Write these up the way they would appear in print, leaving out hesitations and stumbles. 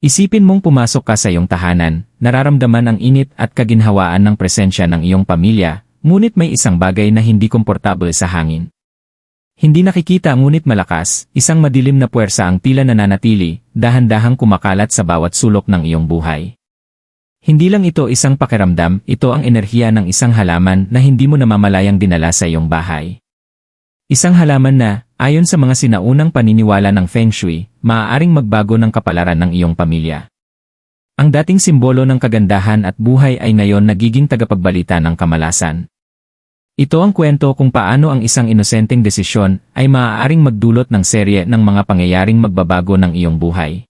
Isipin mong pumasok ka sa iyong tahanan, nararamdaman ang init at kaginhawaan ng presensya ng iyong pamilya, ngunit may isang bagay na hindi komportable sa hangin. Hindi nakikita ngunit malakas, isang madilim na puwersa ang tila nananatili, dahan-dahang kumakalat sa bawat sulok ng iyong buhay. Hindi lang ito isang pakiramdam, ito ang enerhiya ng isang halaman na hindi mo namamalayang dinala sa iyong bahay. Isang halaman na, ayon sa mga sinaunang paniniwala ng Feng Shui, maaaring magbago ng kapalaran ng iyong pamilya. Ang dating simbolo ng kagandahan at buhay ay ngayon nagiging tagapagbalita ng kamalasan. Ito ang kwento kung paano ang isang inosenteng desisyon ay maaaring magdulot ng serye ng mga pangyayaring magbabago ng iyong buhay.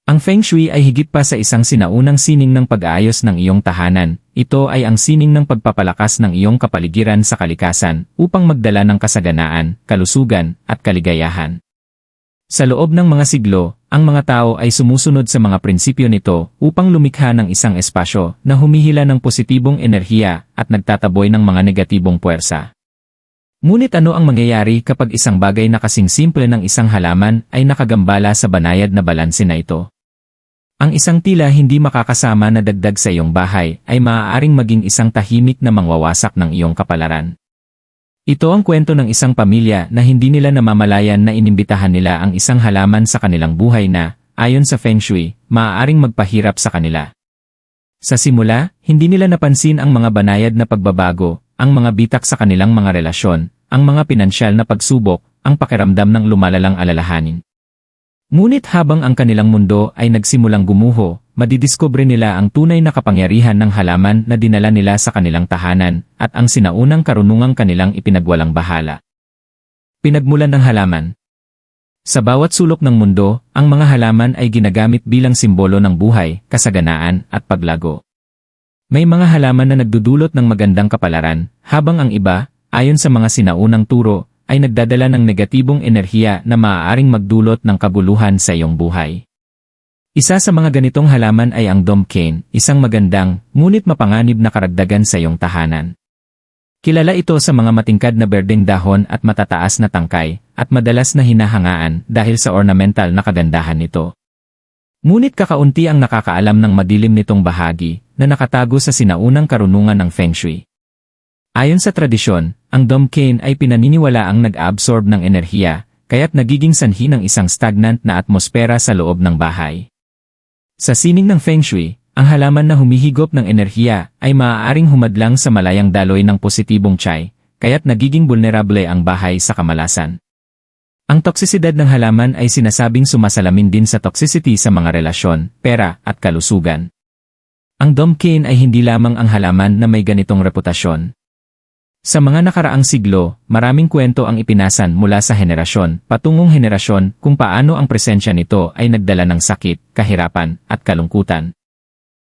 Ang Feng Shui ay higit pa sa isang sinaunang sining ng pag-aayos ng iyong tahanan. Ito ay ang sining ng pagpapalakas ng iyong kapaligiran sa kalikasan upang magdala ng kasaganaan, kalusugan, at kaligayahan. Sa loob ng mga siglo, ang mga tao ay sumusunod sa mga prinsipyo nito upang lumikha ng isang espasyo na humihila ng positibong enerhiya at nagtataboy ng mga negatibong puwersa. Ngunit ano ang mangyayari kapag isang bagay na kasing simple ng isang halaman ay nakagambala sa banayad na balanse na ito? Ang isang tila hindi makakasama na dagdag sa iyong bahay ay maaaring maging isang tahimik na mangwawasak ng iyong kapalaran. Ito ang kwento ng isang pamilya na hindi nila namamalayan na inimbitahan nila ang isang halaman sa kanilang buhay na, ayon sa Feng Shui, maaaring magpahirap sa kanila. Sa simula, hindi nila napansin ang mga banayad na pagbabago, ang mga bitak sa kanilang mga relasyon, ang mga pinansyal na pagsubok, ang pakiramdam ng lumalalang alalahanin. Ngunit habang ang kanilang mundo ay nagsimulang gumuho, madidiskubre nila ang tunay na kapangyarihan ng halaman na dinala nila sa kanilang tahanan at ang sinaunang karunungang kanilang ipinagwalang bahala. Pinagmulan ng halaman. Sa bawat sulok ng mundo, ang mga halaman ay ginagamit bilang simbolo ng buhay, kasaganaan, at paglago. May mga halaman na nagdudulot ng magandang kapalaran, habang ang iba, ayon sa mga sinaunang turo, ay nagdadala ng negatibong enerhiya na maaaring magdulot ng kabuluhan sa iyong buhay. Isa sa mga ganitong halaman ay ang Dom Cane, isang magandang, ngunit mapanganib na karagdagan sa iyong tahanan. Kilala ito sa mga matingkad na berdeng dahon at matataas na tangkay, at madalas na hinahangaan dahil sa ornamental na kagandahan nito. Ngunit kakaunti ang nakakaalam ng madilim nitong bahagi na nakatago sa sinaunang karunungan ng Feng Shui. Ayon sa tradisyon, ang Dom Cane ay pinaniniwalaang nag-absorb ng enerhiya, kaya't nagiging sanhi ng isang stagnant na atmosfera sa loob ng bahay. Sa sining ng Feng Shui, ang halaman na humihigop ng enerhiya ay maaaring humadlang sa malayang daloy ng positibong tiyay, kaya't nagiging vulnerable ang bahay sa kamalasan. Ang toksisidad ng halaman ay sinasabing sumasalamin din sa toxicity sa mga relasyon, pera, at kalusugan. Ang Dom Cane ay hindi lamang ang halaman na may ganitong reputasyon. Sa mga nakaraang siglo, maraming kwento ang ipinasan mula sa henerasyon patungong henerasyon kung paano ang presensya nito ay nagdala ng sakit, kahirapan, at kalungkutan.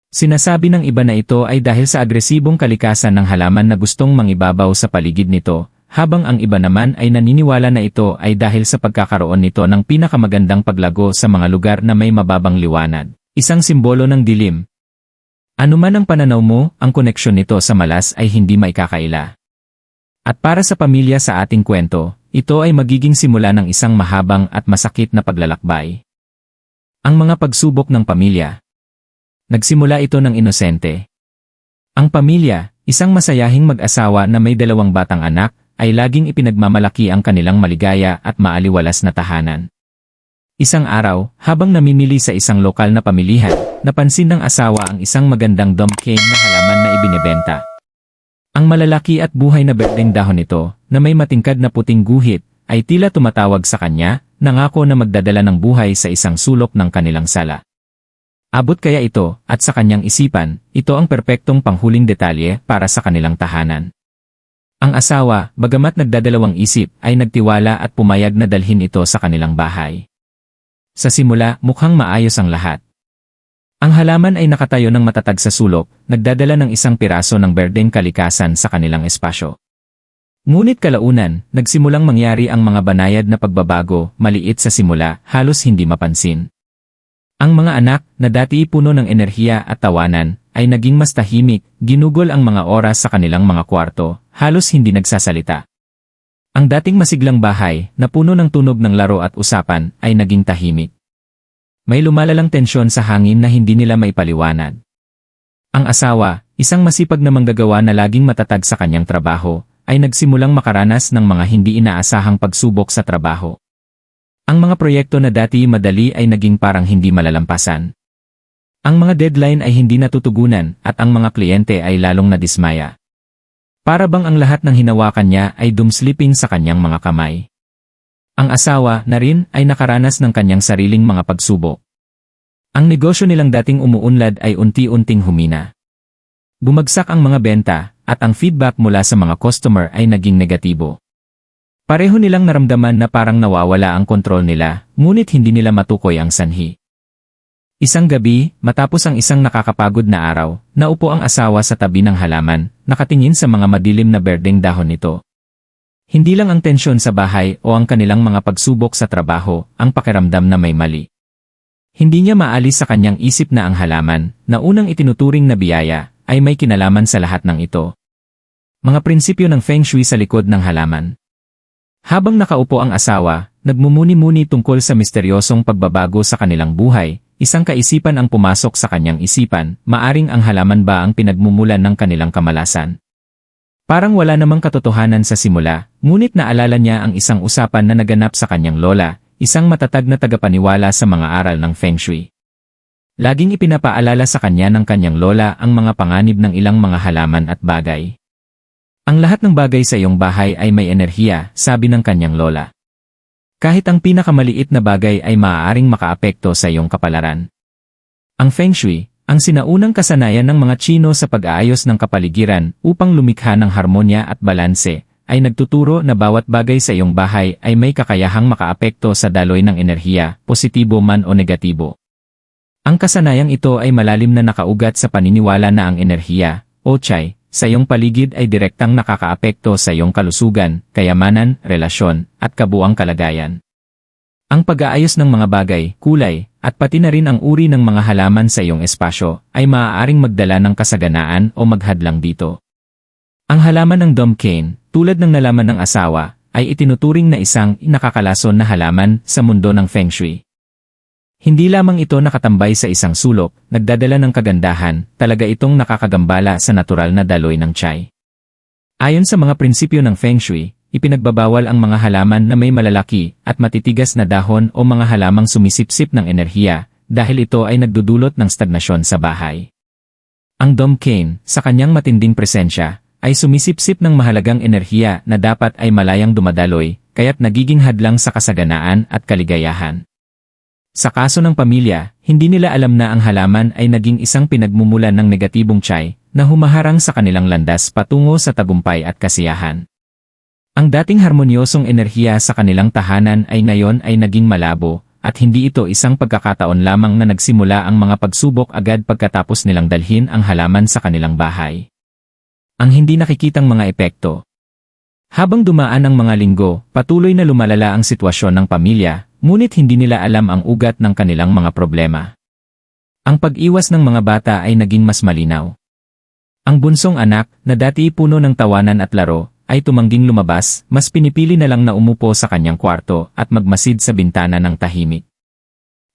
Sinasabi ng iba na ito ay dahil sa agresibong kalikasan ng halaman na gustong mangibabaw sa paligid nito, habang ang iba naman ay naniniwala na ito ay dahil sa pagkakaroon nito ng pinakamagandang paglago sa mga lugar na may mababang liwanag, isang simbolo ng dilim. Anuman ang pananaw mo, ang koneksyon nito sa malas ay hindi maikakaila. At para sa pamilya sa ating kwento, ito ay magiging simula ng isang mahabang at masakit na paglalakbay. Ang mga pagsubok ng pamilya. Nagsimula ito ng inosente. Ang pamilya, isang masayahing mag-asawa na may 2 batang anak, ay laging ipinagmamalaki ang kanilang maligaya at maaliwalas na tahanan. Isang araw, habang namimili sa isang lokal na pamilihan, napansin ng asawa ang isang magandang Dom Cane na halaman na ibinebenta. Ang malalaki at buhay na berdeng dahon nito, na may matingkad na puting guhit, ay tila tumatawag sa kanya, nangako na magdadala ng buhay sa isang sulok ng kanilang sala. Abot kaya ito, at sa kanyang isipan, ito ang perpektong panghuling detalye para sa kanilang tahanan. Ang asawa, bagamat nagdadalawang isip, ay nagtiwala at pumayag na dalhin ito sa kanilang bahay. Sa simula, mukhang maayos ang lahat. Ang halaman ay nakatayo ng matatag sa sulok, nagdadala ng isang piraso ng berdeng kalikasan sa kanilang espasyo. Ngunit kalaunan, nagsimulang mangyari ang mga banayad na pagbabago, maliit sa simula, halos hindi mapansin. Ang mga anak, na dati puno ng enerhiya at tawanan, ay naging mas tahimik, ginugol ang mga oras sa kanilang mga kwarto, halos hindi nagsasalita. Ang dating masiglang bahay, na puno ng tunog ng laro at usapan, ay naging tahimik. May lumalalang tensyon sa hangin na hindi nila maipaliwanag. Ang asawa, isang masipag na manggagawa na laging matatag sa kanyang trabaho, ay nagsimulang makaranas ng mga hindi inaasahang pagsubok sa trabaho. Ang mga proyekto na dati madali ay naging parang hindi malalampasan. Ang mga deadline ay hindi natutugunan at ang mga kliyente ay lalong nadismaya. Para bang ang lahat ng hinawakan niya ay dumsliping sa kanyang mga kamay. Ang asawa na rin ay nakaranas ng kanyang sariling mga pagsubok. Ang negosyo nilang dating umuunlad ay unti-unting humina. Bumagsak ang mga benta at ang feedback mula sa mga customer ay naging negatibo. Pareho nilang naramdaman na parang nawawala ang kontrol nila, ngunit hindi nila matukoy ang sanhi. Isang gabi, matapos ang isang nakakapagod na araw, naupo ang asawa sa tabi ng halaman, nakatingin sa mga madilim na berdeng dahon nito. Hindi lang ang tensyon sa bahay o ang kanilang mga pagsubok sa trabaho ang pakiramdam na may mali. Hindi niya maalis sa kanyang isip na ang halaman, na unang itinuturing na biyaya, ay may kinalaman sa lahat ng ito. Mga prinsipyo ng Feng Shui sa likod ng halaman. Habang nakaupo ang asawa, nagmumuni-muni tungkol sa misteryosong pagbabago sa kanilang buhay, isang kaisipan ang pumasok sa kanyang isipan, maaring ang halaman ba ang pinagmumulan ng kanilang kamalasan. Parang wala namang katotohanan sa simula, ngunit naalala niya ang isang usapan na naganap sa kanyang lola, isang matatag na tagapaniwala sa mga aral ng Feng Shui. Laging ipinapaalala sa kanya ng kanyang lola ang mga panganib ng ilang mga halaman at bagay. Ang lahat ng bagay sa iyong bahay ay may enerhiya, sabi ng kanyang lola. Kahit ang pinakamaliit na bagay ay maaaring makaapekto sa iyong kapalaran. Ang Feng Shui, ang sinaunang kasanayan ng mga Tsino sa pag-aayos ng kapaligiran upang lumikha ng harmonya at balanse, ay nagtuturo na bawat bagay sa iyong bahay ay may kakayahang makaapekto sa daloy ng enerhiya, positibo man o negatibo. Ang kasanayang ito ay malalim na nakaugat sa paniniwala na ang enerhiya, o Chai, sa iyong paligid ay direktang nakakaapekto sa iyong kalusugan, kayamanan, relasyon, at kabuang kalagayan. Ang pag-aayos ng mga bagay, kulay, at pati na rin ang uri ng mga halaman sa iyong espasyo ay maaaring magdala ng kasaganaan o maghadlang dito. Ang halaman ng Domkane, tulad ng nalaman ng asawa, ay itinuturing na isang nakakalason na halaman sa mundo ng Feng Shui. Hindi lamang ito nakatambay sa isang sulok, nagdadala ng kagandahan, talaga itong nakakagambala sa natural na daloy ng Chai. Ayon sa mga prinsipyo ng Feng Shui, ipinagbabawal ang mga halaman na may malalaki at matitigas na dahon o mga halamang sumisipsip ng enerhiya dahil ito ay nagdudulot ng stagnasyon sa bahay. Ang Domkane, sa kanyang matinding presensya, ay sumisipsip ng mahalagang enerhiya na dapat ay malayang dumadaloy, kaya't nagiging hadlang sa kasaganaan at kaligayahan. Sa kaso ng pamilya, hindi nila alam na ang halaman ay naging isang pinagmumulan ng negatibong Chai na humaharang sa kanilang landas patungo sa tagumpay at kasiyahan. Ang dating harmonyosong enerhiya sa kanilang tahanan ay ngayon ay naging malabo, at hindi ito isang pagkakataon lamang na nagsimula ang mga pagsubok agad pagkatapos nilang dalhin ang halaman sa kanilang bahay. Ang hindi nakikitang mga epekto. Habang dumaan ang mga linggo, patuloy na lumalala ang sitwasyon ng pamilya, ngunit hindi nila alam ang ugat ng kanilang mga problema. Ang pag-iwas ng mga bata ay naging mas malinaw. Ang bunsong anak, na dati puno ng tawanan at laro, ay tumangging lumabas, mas pinipili na lang na umupo sa kanyang kwarto at magmasid sa bintana ng tahimik.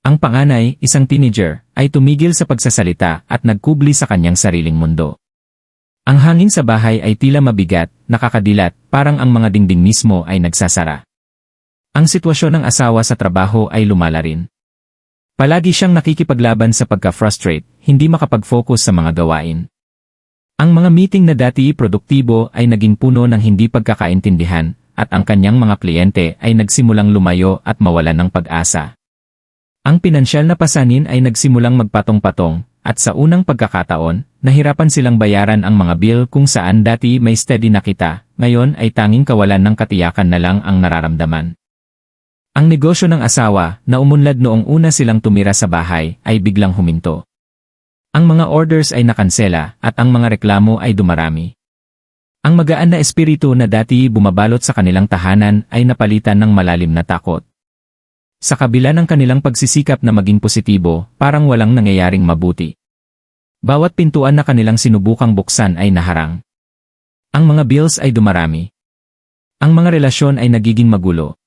Ang panganay, isang teenager, ay tumigil sa pagsasalita at nagkubli sa kanyang sariling mundo. Ang hangin sa bahay ay tila mabigat, nakakadilat, parang ang mga dingding mismo ay nagsasara. Ang sitwasyon ng asawa sa trabaho ay lumala rin. Palagi siyang nakikipaglaban sa pagka-frustrate, hindi makapag-focus sa mga gawain. Ang mga meeting na dati produktibo ay naging puno ng hindi pagkakaintindihan, at ang kanyang mga kliyente ay nagsimulang lumayo at mawalan ng pag-asa. Ang pinansyal na pasanin ay nagsimulang magpatong-patong, at sa unang pagkakataon, nahirapan silang bayaran ang mga bill kung saan dati may steady na kita, ngayon ay tanging kawalan ng katiyakan na lang ang nararamdaman. Ang negosyo ng asawa, na umunlad noong una silang tumira sa bahay, ay biglang huminto. Ang mga orders ay nakansela, at ang mga reklamo ay dumarami. Ang magaan na espiritu na dati bumabalot sa kanilang tahanan ay napalitan ng malalim na takot. Sa kabila ng kanilang pagsisikap na maging positibo, parang walang nangyayaring mabuti. Bawat pintuan na kanilang sinubukang buksan ay naharang. Ang mga bills ay dumarami. Ang mga relasyon ay nagiging magulo.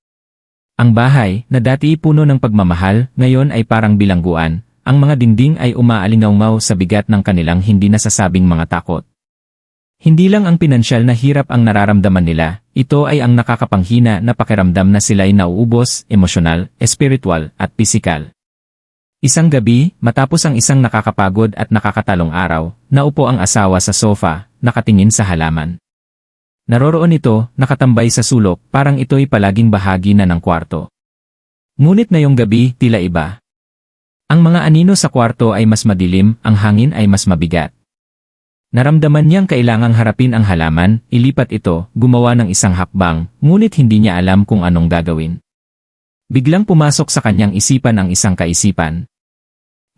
Ang bahay, na dati puno ng pagmamahal, ngayon ay parang bilangguan. Ang mga dingding ay umaalingaw sa bigat ng kanilang hindi nasasabing mga takot. Hindi lang ang pinansyal na hirap ang nararamdaman nila, ito ay ang nakakapanghina na pakiramdam na sila'y nauubos, emosyonal, espiritual, at pisikal. Isang gabi, matapos ang isang nakakapagod at nakakatalong araw, naupo ang asawa sa sofa, nakatingin sa halaman. Naroroon ito, nakatambay sa sulok, parang ito'y palaging bahagi na ng kwarto. Ngunit ngayong gabi, tila iba. Ang mga anino sa kwarto ay mas madilim, ang hangin ay mas mabigat. Naramdaman niyang kailangang harapin ang halaman, ilipat ito, gumawa ng isang hakbang, ngunit hindi niya alam kung anong gagawin. Biglang pumasok sa kanyang isipan ang isang kaisipan.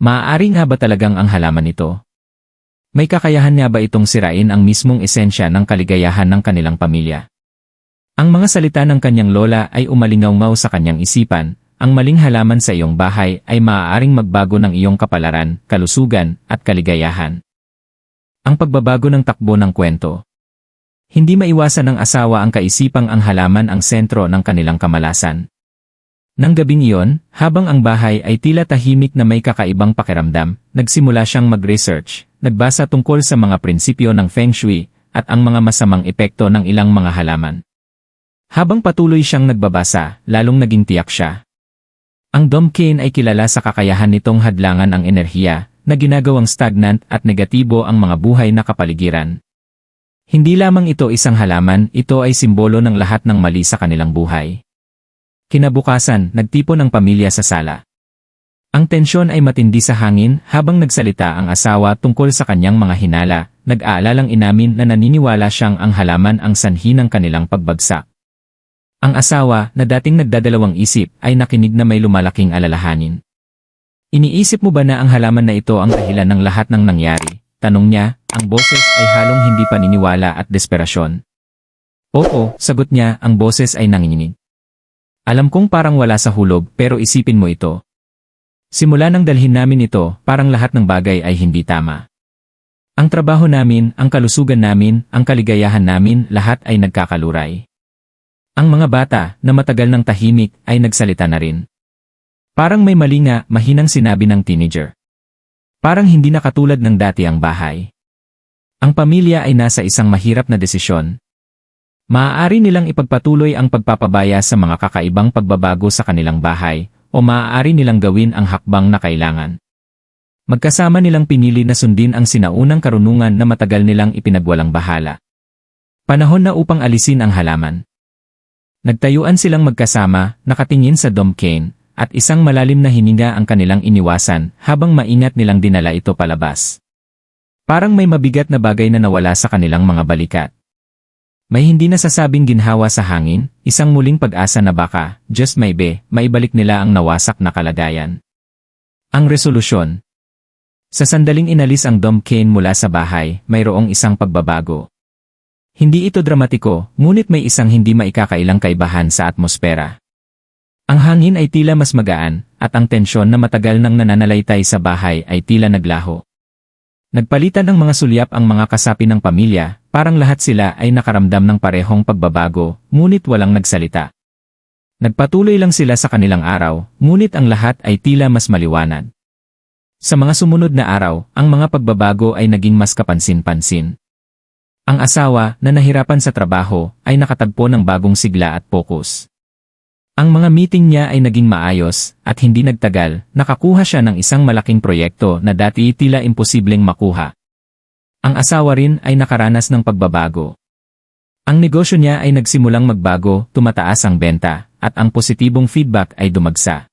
Maaari nga ba talagang ang halaman ito? May kakayahan niya ba itong sirain ang mismong esensya ng kaligayahan ng kanilang pamilya? Ang mga salita ng kanyang lola ay umalingaw sa kanyang isipan, ang maling halaman sa iyong bahay ay maaaring magbago ng iyong kapalaran, kalusugan, at kaligayahan. Ang pagbabago ng takbo ng kwento. Hindi maiwasan ng asawa ang kaisipang ang halaman ang sentro ng kanilang kamalasan. Nang gabing iyon, habang ang bahay ay tila tahimik na may kakaibang pakiramdam, nagsimula siyang mag-research, nagbasa tungkol sa mga prinsipyo ng Feng Shui, at ang mga masamang epekto ng ilang mga halaman. Habang patuloy siyang nagbabasa, lalong naging tiyak siya. Ang Domkane ay kilala sa kakayahan nitong hadlangan ang enerhiya, na ginagawang stagnant at negatibo ang mga buhay na kapaligiran. Hindi lamang ito isang halaman, ito ay simbolo ng lahat ng mali sa kanilang buhay. Kinabukasan, nagtipon ang pamilya sa sala. Ang tensyon ay matindi sa hangin habang nagsalita ang asawa tungkol sa kanyang mga hinala, nag-aalalang inamin na naniniwala siyang ang halaman ang sanhi ng kanilang pagbagsak. Ang asawa, na dating nagdadalawang isip, ay nakinig na may lumalaking alalahanin. Iniisip mo ba na ang halaman na ito ang dahilan ng lahat ng nangyari? Tanong niya, ang boses ay halong hindi paniniwala at desperasyon. Oo, sagot niya, ang boses ay nanginginig. Alam kong parang wala sa hulog, pero isipin mo ito. Simula nang dalhin namin ito, parang lahat ng bagay ay hindi tama. Ang trabaho namin, ang kalusugan namin, ang kaligayahan namin, lahat ay nagkakaluray. Ang mga bata, na matagal ng tahimik, ay nagsalita na rin. Parang may mali nga, mahinang sinabi ng teenager. Parang hindi na katulad ng dati ang bahay. Ang pamilya ay nasa isang mahirap na desisyon. Maaari nilang ipagpatuloy ang pagpapabaya sa mga kakaibang pagbabago sa kanilang bahay, o maaari nilang gawin ang hakbang na kailangan. Magkasama nilang pinili na sundin ang sinaunang karunungan na matagal nilang ipinagwalang bahala. Panahon na upang alisin ang halaman. Nagtayuan silang magkasama, nakatingin sa Domkane, at isang malalim na hininga ang kanilang iniwasan habang maingat nilang dinala ito palabas. Parang may mabigat na bagay na nawala sa kanilang mga balikat. May hindi nasasabing ginhawa sa hangin, isang muling pag-asa na baka, just maybe, maibalik nila ang nawasak na kalagayan. Ang resolusyon. Sa sandaling inalis ang Domkane mula sa bahay, mayroong isang pagbabago. Hindi ito dramatiko, ngunit may isang hindi maikakailang kaibahan sa atmosfera. Ang hangin ay tila mas magaan, at ang tensyon na matagal nang nananalaytay sa bahay ay tila naglaho. Nagpalitan ng mga sulyap ang mga kasapi ng pamilya, parang lahat sila ay nakaramdam ng parehong pagbabago, ngunit walang nagsalita. Nagpatuloy lang sila sa kanilang araw, ngunit ang lahat ay tila mas maliwanag. Sa mga sumunod na araw, ang mga pagbabago ay naging mas kapansin-pansin. Ang asawa, na nahirapan sa trabaho, ay nakatagpo ng bagong sigla at pokus. Ang mga meeting niya ay naging maayos, at hindi nagtagal, nakakuha siya ng isang malaking proyekto na dati tila imposibleng makuha. Ang asawa rin ay nakaranas ng pagbabago. Ang negosyo niya ay nagsimulang magbago, tumataas ang benta, at ang positibong feedback ay dumagsa.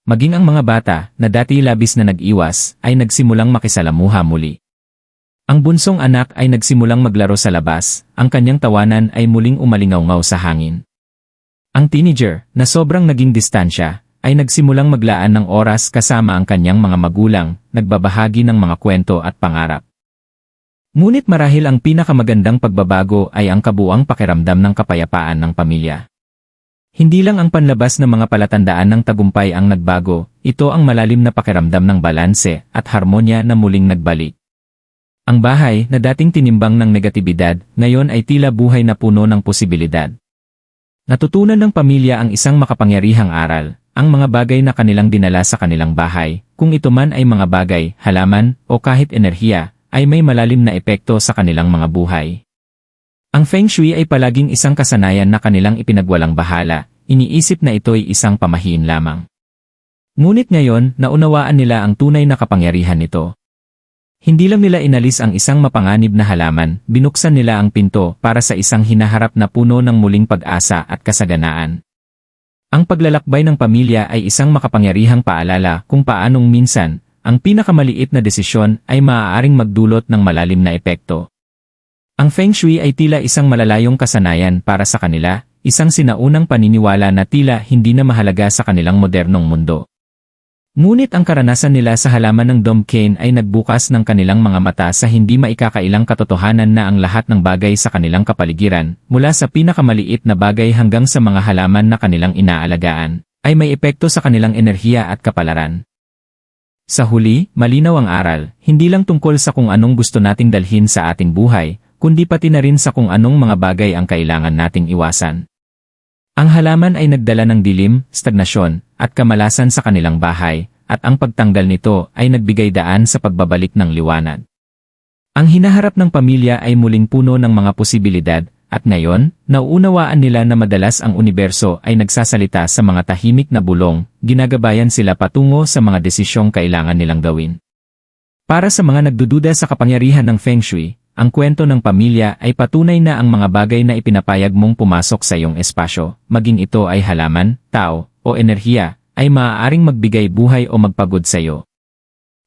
Maging ang mga bata, na dati labis na nag-iwas, ay nagsimulang makisalamuha muli. Ang bunsong anak ay nagsimulang maglaro sa labas, ang kanyang tawanan ay muling umalingaw sa hangin. Ang teenager, na sobrang naging distansya, ay nagsimulang maglaan ng oras kasama ang kanyang mga magulang, nagbabahagi ng mga kwento at pangarap. Ngunit marahil ang pinakamagandang pagbabago ay ang kabuuang pakiramdam ng kapayapaan ng pamilya. Hindi lang ang panlabas na mga palatandaan ng tagumpay ang nagbago, ito ang malalim na pakiramdam ng balanse at harmonya na muling nagbalik. Ang bahay na dating tinimbang ng negatibidad, ngayon ay tila buhay na puno ng posibilidad. Natutunan ng pamilya ang isang makapangyarihang aral, ang mga bagay na kanilang dinala sa kanilang bahay, kung ito man ay mga bagay, halaman, o kahit enerhiya, ay may malalim na epekto sa kanilang mga buhay. Ang Feng Shui ay palaging isang kasanayan na kanilang ipinagwalang bahala, iniisip na ito'y isang pamahiin lamang. Ngunit ngayon, naunawaan nila ang tunay na kapangyarihan nito. Hindi lang nila inalis ang isang mapanganib na halaman, binuksan nila ang pinto para sa isang hinaharap na puno ng muling pag-asa at kasaganaan. Ang paglalakbay ng pamilya ay isang makapangyarihang paalala kung paanong minsan, ang pinakamaliit na desisyon ay maaaring magdulot ng malalim na epekto. Ang Feng Shui ay tila isang malalayong kasanayan para sa kanila, isang sinaunang paniniwala na tila hindi na mahalaga sa kanilang modernong mundo. Ngunit ang karanasan nila sa halaman ng Domkane ay nagbukas ng kanilang mga mata sa hindi maikakailang katotohanan na ang lahat ng bagay sa kanilang kapaligiran, mula sa pinakamaliit na bagay hanggang sa mga halaman na kanilang inaalagaan, ay may epekto sa kanilang enerhiya at kapalaran. Sa huli, malinaw ang aral, hindi lang tungkol sa kung anong gusto nating dalhin sa ating buhay, kundi pati na rin sa kung anong mga bagay ang kailangan nating iwasan. Ang halaman ay nagdala ng dilim, stagnasyon, at kamalasan sa kanilang bahay, at ang pagtanggal nito ay nagbigay daan sa pagbabalik ng liwanag. Ang hinaharap ng pamilya ay muling puno ng mga posibilidad, at ngayon, nauunawaan nila na madalas ang universo ay nagsasalita sa mga tahimik na bulong, ginagabayan sila patungo sa mga desisyong kailangan nilang gawin. Para sa mga nagdududa sa kapangyarihan ng Feng Shui, ang kwento ng pamilya ay patunay na ang mga bagay na ipinapayag mong pumasok sa iyong espasyo, maging ito ay halaman, tao, o enerhiya, ay maaaring magbigay buhay o magpagod sa iyo.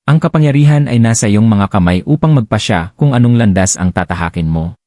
Ang kapangyarihan ay nasa iyong mga kamay upang magpasya kung anong landas ang tatahakin mo.